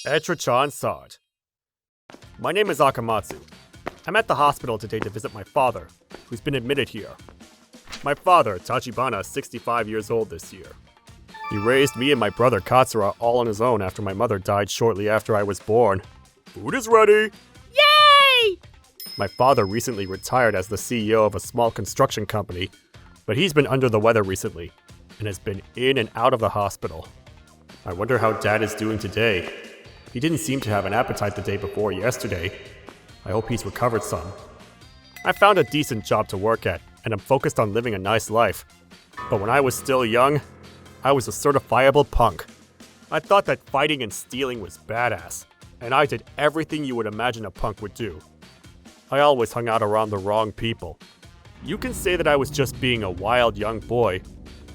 Etra-chan saw it. My name is Akamatsu. I'm at the hospital today to visit my father, who's been admitted here. My father, Tachibana, is 65 years old this year. He raised me and my brother Katsura all on his own after my mother died shortly after I was born. Food is ready! Yay! My father recently retired as the CEO of a small construction company, but he's been under the weather recently and has been in and out of the hospital. I wonder how Dad is doing today. He didn't seem to have an appetite the day before yesterday. I hope he's recovered some. I found a decent job to work at, and I'm focused on living a nice life. But when I was still young, I was a certifiable punk. I thought that fighting and stealing was badass, and I did everything you would imagine a punk would do. I always hung out around the wrong people. You can say that I was just being a wild young boy,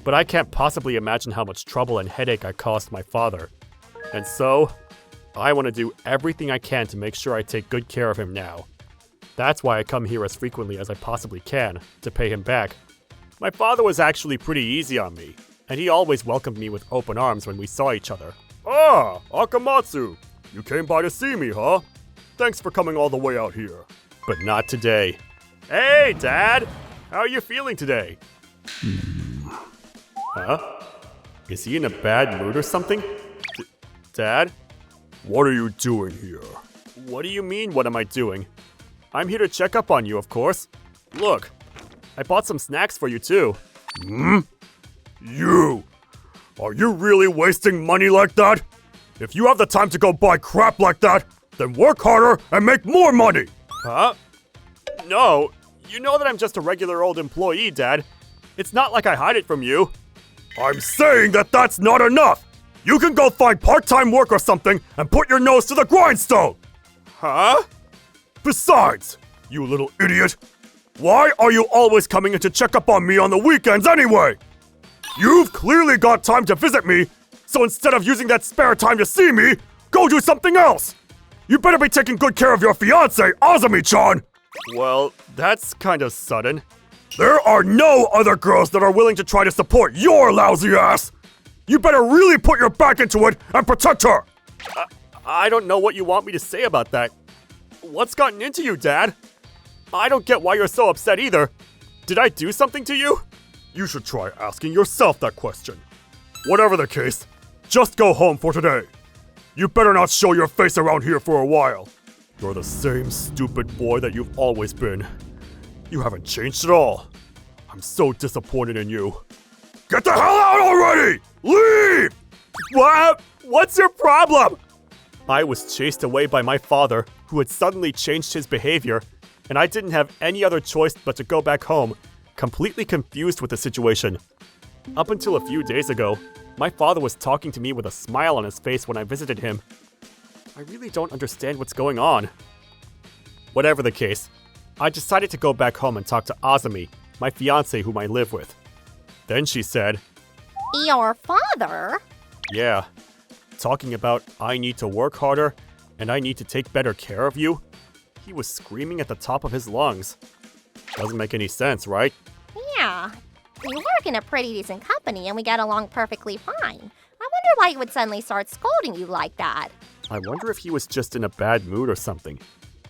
but I can't possibly imagine how much trouble and headache I caused my father. And so, I want to do everything I can to make sure I take good care of him now. That's why I come here as frequently as I possibly can, to pay him back. My father was actually pretty easy on me, and he always welcomed me with open arms when we saw each other. Ah, Akamatsu! You came by to see me, huh? Thanks for coming all the way out here. But not today. Hey, Dad! How are you feeling today? Huh? Is he in a bad mood or something? Dad? What are you doing here? What do you mean, what am I doing? I'm here to check up on you, of course. Look, I bought some snacks for you too. You! Are you really wasting money like that? If you have the time to go buy crap like that, then work harder and make more money! Huh? No, you know that I'm just a regular old employee, Dad. It's not like I hide it from you. I'm saying that that's not enough! You can go find part-time work or something and put your nose to the grindstone! Huh? Besides, you little idiot, why are you always coming in to check up on me on the weekends anyway? You've clearly got time to visit me, so instead of using that spare time to see me, go do something else! You better be taking good care of your fiancé, Azumi-chan! Well, that's kind of sudden. There are no other girls that are willing to try to support your lousy ass! You better really put your back into it and protect her! I don't know what you want me to say about that. What's gotten into you, Dad? I don't get why you're so upset either. Did I do something to you? You should try asking yourself that question. Whatever the case, just go home for today. You better not show your face around here for a while. You're the same stupid boy that you've always been. You haven't changed at all. I'm so disappointed in you. Get the hell out already! Leave! What? What's your problem? I was chased away by my father, who had suddenly changed his behavior, and I didn't have any other choice but to go back home, completely confused with the situation. Up until a few days ago, my father was talking to me with a smile on his face when I visited him. I really don't understand what's going on. Whatever the case, I decided to go back home and talk to Azumi, my fiancé whom I live with. Then she said, Your father? Yeah, talking about I need to work harder and I need to take better care of you. He was screaming at the top of his lungs. Doesn't make any sense, right? Yeah. We work in a pretty decent company and we get along perfectly fine. I wonder why he would suddenly start scolding you like that. I wonder if he was just in a bad mood or something.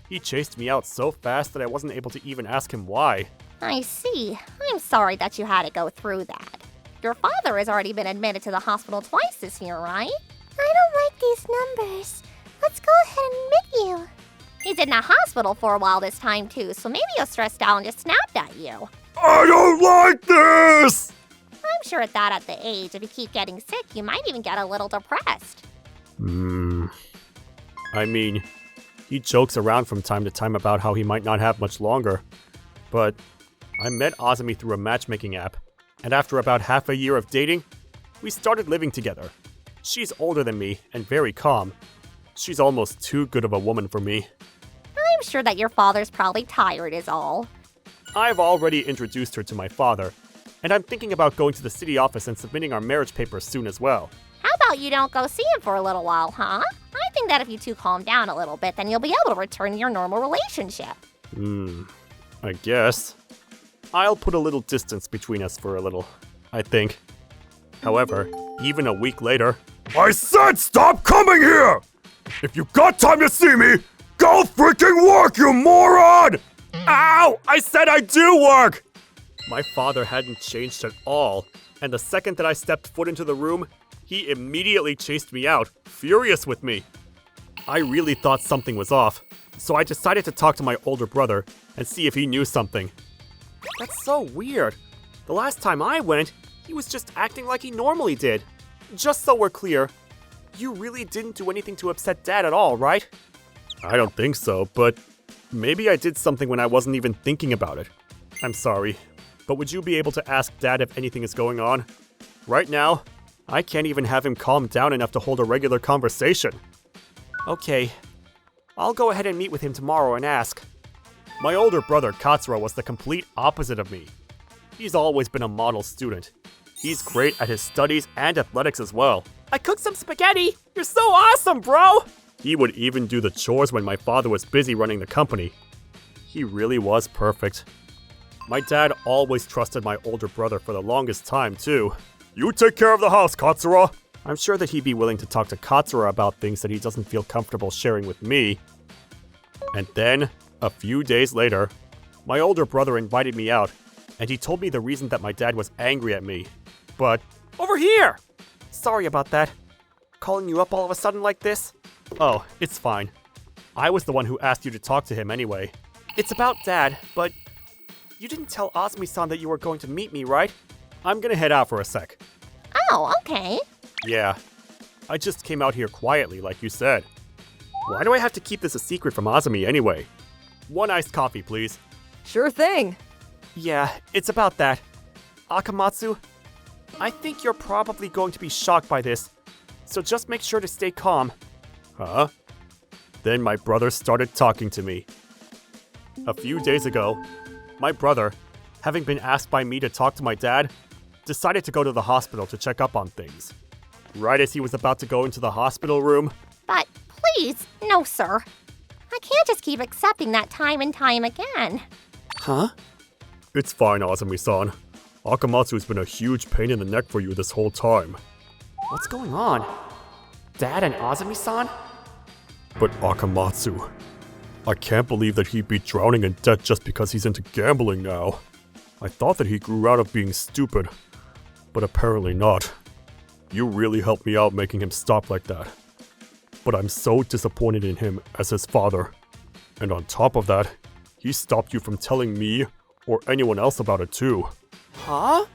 He chased me out so fast that I wasn't able to even ask him why. I see. I'm sorry that you had to go through that. Your father has already been admitted to the hospital twice this year, right? I don't like these numbers. Let's go ahead and admit you. He's in the hospital for a while this time too, so maybe you're stressed out and just snapped at you. I don't like this! I'm sure at the age, if you keep getting sick, you might even get a little depressed. I mean, he jokes around from time to time about how he might not have much longer. But I met Azumi through a matchmaking app, and after about half a year of dating, we started living together. She's older than me and very calm. She's almost too good of a woman for me. I'm sure that your father's probably tired is all. I've already introduced her to my father, and I'm thinking about going to the city office and submitting our marriage papers soon as well. How about you don't go see him for a little while, huh? I think that if you two calm down a little bit, then you'll be able to return to your normal relationship. I guess. I'll put a little distance between us for a little, I think. However, even a week later... I said stop coming here! If you got time to see me, go freaking work, you moron! Ow! I said I do work! My father hadn't changed at all, and the second that I stepped foot into the room, he immediately chased me out, furious with me. I really thought something was off, so I decided to talk to my older brother and see if he knew something. That's so weird. The last time I went, he was just acting like he normally did. Just so we're clear, you really didn't do anything to upset Dad at all, right? I don't think so, but maybe I did something when I wasn't even thinking about it. I'm sorry, but would you be able to ask Dad if anything is going on? Right now, I can't even have him calm down enough to hold a regular conversation. Okay, I'll go ahead and meet with him tomorrow and ask. My older brother Katsura was the complete opposite of me. He's always been a model student. He's great at his studies and athletics as well. I cooked some spaghetti! You're so awesome, bro! He would even do the chores when my father was busy running the company. He really was perfect. My dad always trusted my older brother for the longest time, too. You take care of the house, Katsura. I'm sure that he'd be willing to talk to Katsura about things that he doesn't feel comfortable sharing with me. And then, a few days later, my older brother invited me out, and he told me the reason that my dad was angry at me. But, over here! Sorry about that. Calling you up all of a sudden like this? Oh, it's fine. I was the one who asked you to talk to him anyway. It's about Dad, but you didn't tell Azumi-san that you were going to meet me, right? I'm gonna head out for a sec. Oh, okay. Yeah, I just came out here quietly, like you said. Why do I have to keep this a secret from Azumi anyway? One iced coffee, please. Sure thing. Yeah, it's about that. Akamatsu, I think you're probably going to be shocked by this, so just make sure to stay calm. Huh? Then my brother started talking to me. A few days ago, my brother, having been asked by me to talk to my dad, decided to go to the hospital to check up on things. Right as he was about to go into the hospital room... But please, no, sir. I can't just keep accepting that time and time again. Huh? It's fine, Azumi-san. Akamatsu's been a huge pain in the neck for you this whole time. What's going on? Dad and Azumi-san? But Akamatsu, I can't believe that he'd be drowning in debt just because he's into gambling now. I thought that he grew out of being stupid, but apparently not. You really helped me out making him stop like that. But I'm so disappointed in him as his father. And on top of that, he stopped you from telling me or anyone else about it too. Huh?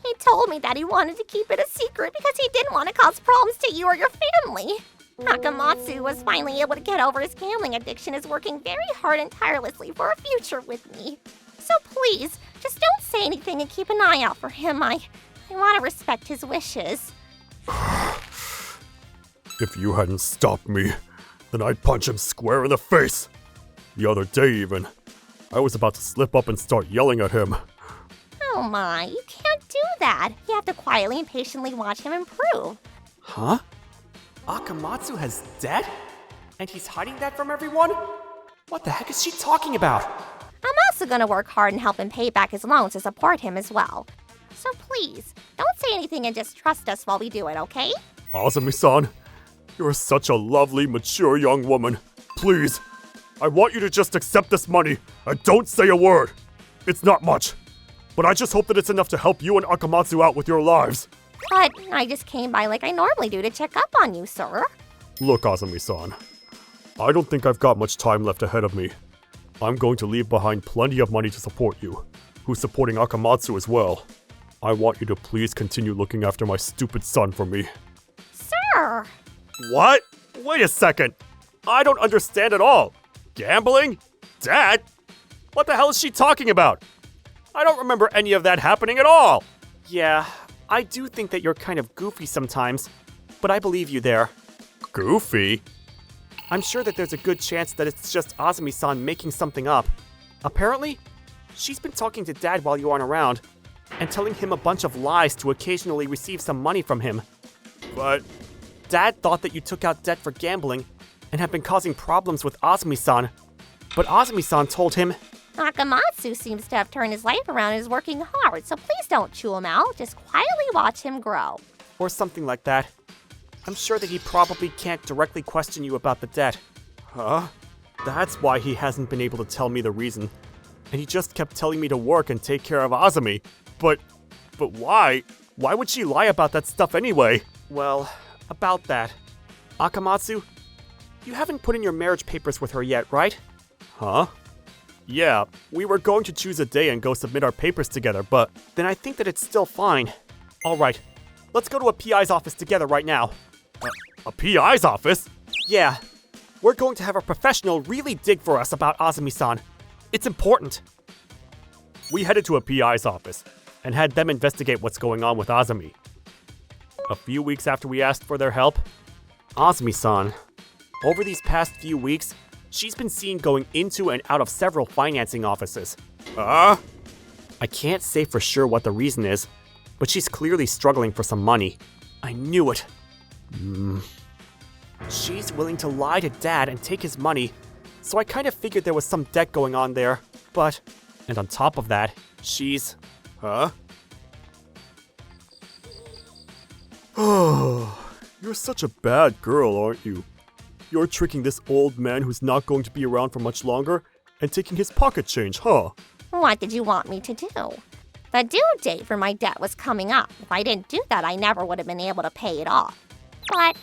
He told me that he wanted to keep it a secret because he didn't want to cause problems to you or your family. Nakamatsu was finally able to get over his gambling addiction and is working very hard and tirelessly for a future with me. So please, just don't say anything and keep an eye out for him. I want to respect his wishes. If you hadn't stopped me, then I'd punch him square in the face. The other day even, I was about to slip up and start yelling at him. Oh my, you can't do that. You have to quietly and patiently watch him improve. Huh? Akamatsu has debt? And he's hiding that from everyone? What the heck is she talking about? I'm also going to work hard and help him pay back his loans to support him as well. So please, don't say anything and just trust us while we do it, okay? Azumi-san, you're such a lovely, mature young woman. Please, I want you to just accept this money and don't say a word. It's not much, but I just hope that it's enough to help you and Akamatsu out with your lives. But I just came by like I normally do to check up on you, sir. Look, Azumi-san, I don't think I've got much time left ahead of me. I'm going to leave behind plenty of money to support you, who's supporting Akamatsu as well. I want you to please continue looking after my stupid son for me. Sir! What? Wait a second. I don't understand at all. Gambling? Dad? What the hell is she talking about? I don't remember any of that happening at all. Yeah, I do think that you're kind of goofy sometimes, but I believe you there. Goofy? I'm sure that there's a good chance that it's just Azumi-san making something up. Apparently, she's been talking to Dad while you aren't around, and telling him a bunch of lies to occasionally receive some money from him. But Dad thought that you took out debt for gambling and have been causing problems with Azumi-san. But Azumi-san told him, Nakamatsu seems to have turned his life around and is working hard, so please don't chew him out. Just quietly watch him grow. or something like that. I'm sure that he probably can't directly question you about the debt. Huh? That's why he hasn't been able to tell me the reason. And he just kept telling me to work and take care of Azumi. But why? Why would she lie about that stuff anyway? Well, about that. Akamatsu, you haven't put in your marriage papers with her yet, right? Huh? Yeah, we were going to choose a day and go submit our papers together, but then I think that it's still fine. Alright, let's go to a PI's office together right now. A PI's office? Yeah, we're going to have a professional really dig for us about Azumi-san. It's important. We headed to a PI's office and had them investigate what's going on with Azumi. A few weeks after we asked for their help, Azumi-san, over these past few weeks, she's been seen going into and out of several financing offices. I can't say for sure what the reason is, but she's clearly struggling for some money. I knew it. She's willing to lie to Dad and take his money, so I kind of figured there was some debt going on there, but... And on top of that, she's... Oh, you're such a bad girl, aren't you? You're tricking this old man who's not going to be around for much longer and taking his pocket change, huh? What did you want me to do? The due date for my debt was coming up. If I didn't do that, I never would have been able to pay it off. But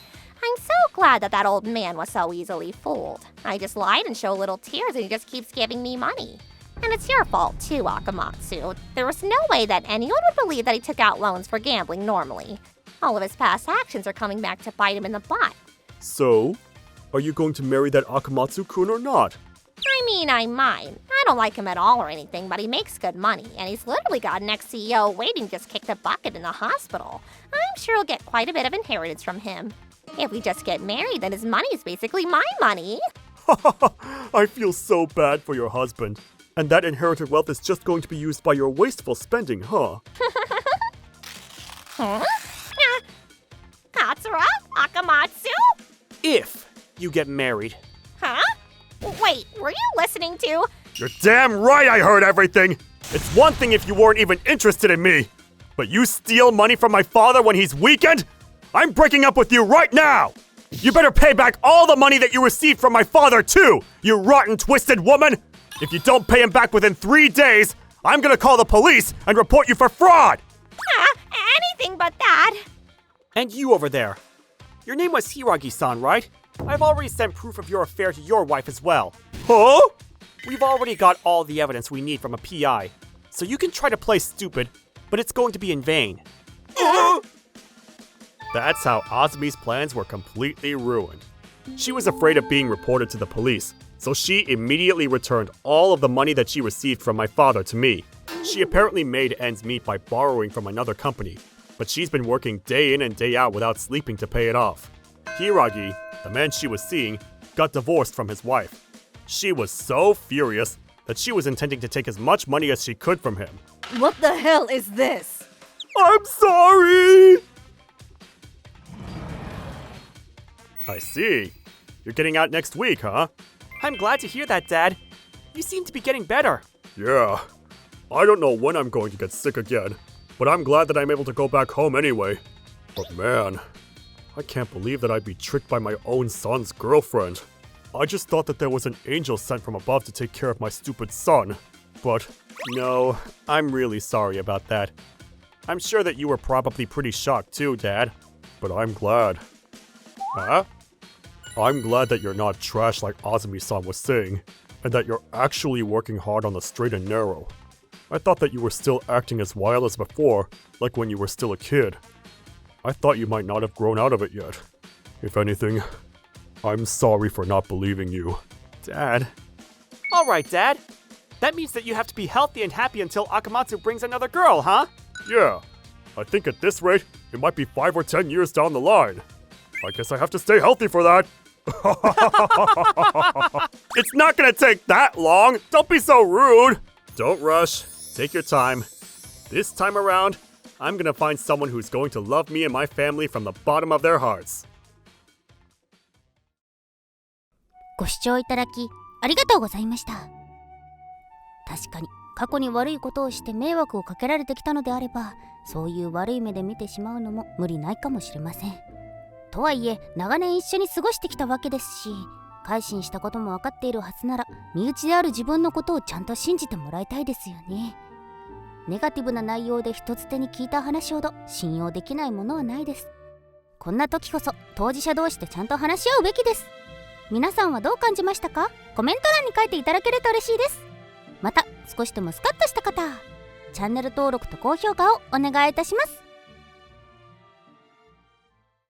I'm so glad that that old man was so easily fooled. I just lied and showed little tears and he just keeps giving me money. And it's your fault too, Akamatsu. There was no way that anyone would believe that he took out loans for gambling normally. All of his past actions are coming back to bite him in the butt. So, are you going to marry that Akamatsu-kun or not? I mean, I might. I don't like him at all or anything, but he makes good money, and he's literally got an ex-CEO waiting to just kick the bucket in the hospital. I'm sure he'll get quite a bit of inheritance from him. If we just get married, then his money is basically my money. I feel so bad for your husband. And that inherited wealth is just going to be used by your wasteful spending, huh? Katsura? Akamatsu? If you get married. Huh? Wait, were you listening to? You're damn right I heard everything! It's one thing if you weren't even interested in me! But you steal money from my father when he's weakened? I'm breaking up with you right now! You better pay back all the money that you received from my father too, you rotten twisted woman! If you don't pay him back within 3 days, I'm gonna call the police and report you for fraud! Anything but that. And you over there. Your name was Hiragi-san, right? I've already sent proof of your affair to your wife as well. Huh? We've already got all the evidence we need from a PI, so you can try to play stupid, but it's going to be in vain. That's how Azumi's plans were completely ruined. She was afraid of being reported to the police, so she immediately returned all of the money that she received from my father to me. She apparently made ends meet by borrowing from another company, but she's been working day in and day out without sleeping to pay it off. Hiragi, the man she was seeing, got divorced from his wife. She was so furious that she was intending to take as much money as she could from him. What the hell is this? I'm sorry! I see. You're getting out next week, huh? I'm glad to hear that, Dad. You seem to be getting better. Yeah. I don't know when I'm going to get sick again, but I'm glad that I'm able to go back home anyway. But man, I can't believe that I'd be tricked by my own son's girlfriend. I just thought that there was an angel sent from above to take care of my stupid son. But no, I'm really sorry about that. I'm sure that you were probably pretty shocked too, Dad. But I'm glad. Huh? I'm glad that you're not trash like Azumi-san was saying, and that you're actually working hard on the straight and narrow. I thought that you were still acting as wild as before, like when you were still a kid. I thought you might not have grown out of it yet. If anything, I'm sorry for not believing you. Dad. Alright, Dad. That means that you have to be healthy and happy until Akamatsu brings another girl, huh? Yeah. I think at this rate, it might be 5 or 10 years down the line. I guess I have to stay healthy for that. It's not gonna take that long. Don't be so rude. Don't rush. Take your time. This time around, I'm gonna find someone who's going to love me and my family from the bottom of their hearts. ご視聴いただきありがとうございました。確かに過去に悪いことをして迷惑をかけられてきたのであれば、そういう悪い目で見てしまうのも無理ないかもしれません。とはいえ長年一緒に過ごしてきたわけですし、改心したことも分かっているはずなら、身内である自分のことをちゃんと信じてもらいたいですよね。ネガティブな内容で人づてに聞いた話ほど信用できないものはないです。こんな時こそ当事者同士でちゃんと話し合うべきです。皆さんはどう感じましたか？コメント欄に書いていただけると嬉しいです。また少しでもスカッとした方、チャンネル登録と高評価をお願いいたします。